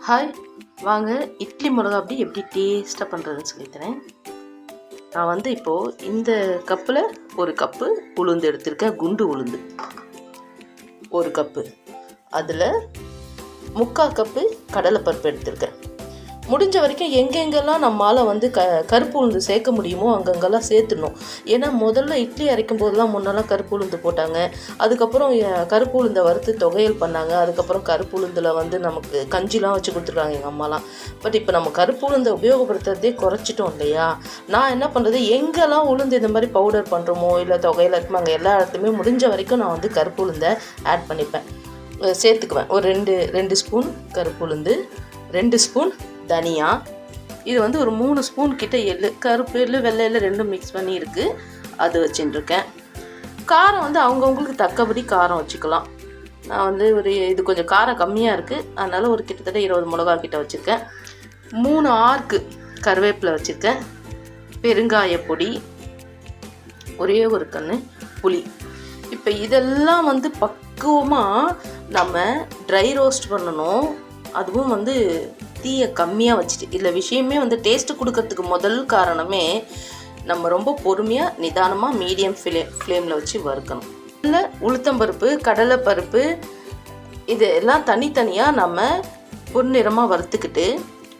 Hi, வாங்க இட்லி மிளகா அப்படி எப்படி டேஸ்ட்டாக பண்ணுறதுன்னு சொல்லித்தரேன். நான் இப்போது இந்த கப்பில் ஒரு கப்பு உளுந்து எடுத்திருக்கேன். குண்டு உளுந்து 1 கப்பு. அதில் 3/4 கப்பு கடலைப்பருப்பு எடுத்திருக்கேன். முடிஞ்ச வரைக்கும் எங்கெங்கெல்லாம் நம்மளால் கருப்பு உளுந்து சேர்க்க முடியுமோ அங்கங்கெல்லாம் சேர்த்துடணும். ஏன்னா முதல்ல இட்லி அரைக்கும் போதெல்லாம் முன்னெல்லாம் கருப்பு உளுந்து போட்டாங்க. அதுக்கப்புறம் கருப்பு உளுந்தை வறுத்து தொகையல் பண்ணாங்க. அதுக்கப்புறம் கருப்பு உளுந்தில் நமக்கு கஞ்சிலாம் வச்சு கொடுத்துருக்காங்க எங்கள் அம்மாலாம். பட் இப்போ நம்ம கருப்பு உளுந்தை உபயோகப்படுத்துறதே குறைச்சிட்டோம் இல்லையா? நான் என்ன பண்ணுறது, எங்கெல்லாம் உளுந்து இந்த மாதிரி பவுடர் பண்ணுறோமோ இல்லை தொகையில் இருக்குமோ அங்கே எல்லா இடத்துலையுமே முடிஞ்ச வரைக்கும் நான் கருப்பு உளுந்தை ஆட் பண்ணிப்பேன், சேர்த்துக்குவேன். ஒரு 2 ஸ்பூன் கருப்பு உளுந்து, 2 ஸ்பூன் தனியா, இது ஒரு 3 ஸ்பூன் கிட்ட எள்ளு, கருப்பு எள்ளு வெள்ளை எள்ளு ரெண்டும் மிக்ஸ் பண்ணி இருக்குது, அது வச்சுட்டுருக்கேன். காரம் அவங்கவுங்களுக்கு தக்கபடி காரம் வச்சுக்கலாம். நான் இது கொஞ்சம் காரம் கம்மியாக இருக்குது, அதனால் ஒரு கிட்டத்தட்ட 20 மிளகா கிட்ட வச்சுருக்கேன். 3 ஆர்க்கு கருவேப்பிலை வச்சுருக்கேன். பெருங்காய பொடி, ஒரே ஒரு கன்று புளி. இப்போ இதெல்லாம் பக்குவமாக நம்ம ட்ரை ரோஸ்ட் பண்ணணும். அதுவும் தீயை கம்மியாக வச்சுட்டு, இல்லை விஷயமே டேஸ்ட்டு கொடுக்கறதுக்கு முதல் காரணமே நம்ம ரொம்ப பொறுமையாக நிதானமாக மீடியம் ஃப்ளேமில் வச்சு வறுக்கணும். இல்லை உளுத்தம்பருப்பு கடலைப்பருப்பு இது எல்லாம் தனித்தனியாக நம்ம பொன்னிறமாக வறுத்துக்கிட்டு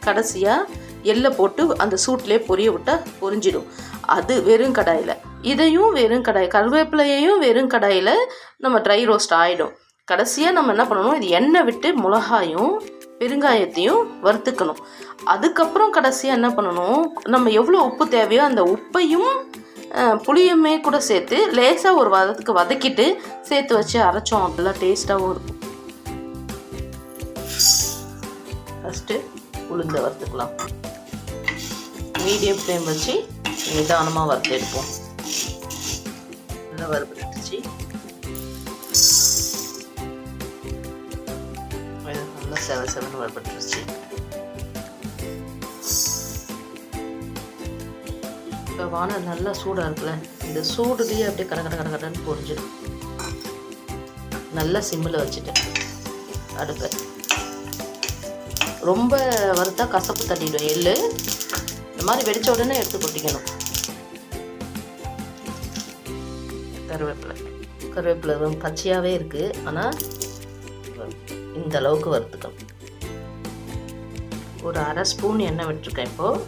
கடைசியாக எள்ளை போட்டு அந்த சூட்லேயே பொரிய விட்டால் பொரிஞ்சிடும். அது வெறும் கடாயில், இதையும் வெறும் கடாய், கருவேப்பிலையையும் வெறும் கடாயில் நம்ம ட்ரை ரோஸ்ட் ஆகிடும். கடைசியாக நம்ம என்ன பண்ணணும், இது எண்ணெய் விட்டு மிளகாயும் பெருங்காயத்தையும் வறுத்துக்கணும். அதுக்கப்புறம் கடைசியாக என்ன பண்ணணும், நம்ம எவ்வளோ உப்பு தேவையோ அந்த உப்பையும் புளியுமே கூட சேர்த்து லேசாக ஒரு வதக்கிட்டு சேர்த்து வச்சு அரைச்சோம் அப்படின்னா டேஸ்ட்டாகவும் இருக்கும். ஃபஸ்ட்டு உளுந்தை வறுத்துக்கலாம். மீடியம் ஃப்ளேம் வச்சு நிதானமாக வறுத்து எடுப்போம். நல்லா வறுத்துச்சு, நல்லா செவன்னு வறுபட்டுருச்சு. இப்போ வானல் நல்லா சூடாக இருக்குல்ல, இந்த சூடுலேயே அப்படியே கடன்னு பொரிஞ்சிடும். நல்லா சிம்மில் வச்சுட்டேன் அடுப்பை. ரொம்ப வறுத்தா கசப்பு தட்டிடும் எள்ளு. இந்த மாதிரி வெடிச்ச உடனே எடுத்து கொட்டிக்கணும். கருவேப்பிலை பச்சையாகவே இருக்குது, ஆனால் இந்த அளவுக்கு வறுத்துக்கணும். ஒரு 1/2 ஸ்பூன் எண்ணெய் விட்டுருக்கேன். இப்போது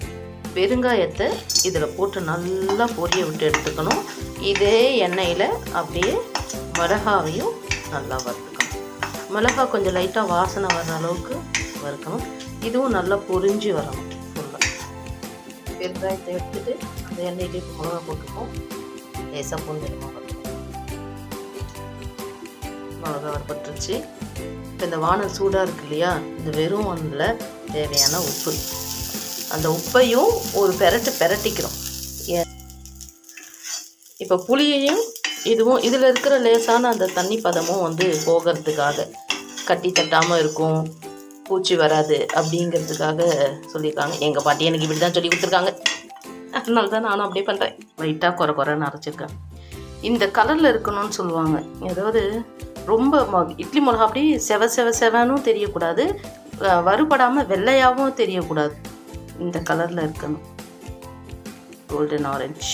பெருங்காயத்தை இதில் போட்டு நல்லா பொரிய விட்டு எடுத்துக்கணும். இதே எண்ணெயில் அப்படியே மிளகாவையும் நல்லா வறுத்துக்கணும். மிளகாய் கொஞ்சம் லைட்டாக வாசனை வர்ற அளவுக்கு வறுக்கணும். இதுவும் நல்லா பொரிஞ்சு வரணும் ஃபுல்லாக. பெருங்காயத்தை எடுத்துகிட்டு அந்த எண்ணெயிலே மிளகா போட்டுப்போம். லேசாக பொரிஞ்சிடணும். மிளகா வறுபட்டுருச்சு. இப்போ இந்த வானல் சூடாக இருக்கு இல்லையா, இந்த வெறும் வானலில் தேவையான உப்பு, அந்த உப்பையும் ஒரு பெரட்டிக்கிறோம். இப்போ புளியையும் இதுவும் இதில் இருக்கிற லேசான அந்த தண்ணி பதமும் போகிறதுக்காக, கட்டி தட்டாமல் இருக்கும், பூச்சி வராது அப்படிங்கிறதுக்காக சொல்லியிருக்காங்க. எங்கள் பாட்டி எனக்கு இப்படி தான் சொல்லி கொடுத்துருக்காங்க. அதனால தான் நானும் அப்படியே பண்ணுறேன். லைட்டாக குறைன்னு அரைச்சிருக்கேன். இந்த கலரில் இருக்கணும்னு சொல்லுவாங்க. ஏதாவது ரொம்ப இட்லி மிளகா அப்படியே செவனும் தெரியக்கூடாது, வறுபடாமல் வெள்ளையாகவும் தெரியக்கூடாது. இந்த கலரில் இருக்கணும், கோல்டன் ஆரஞ்சு.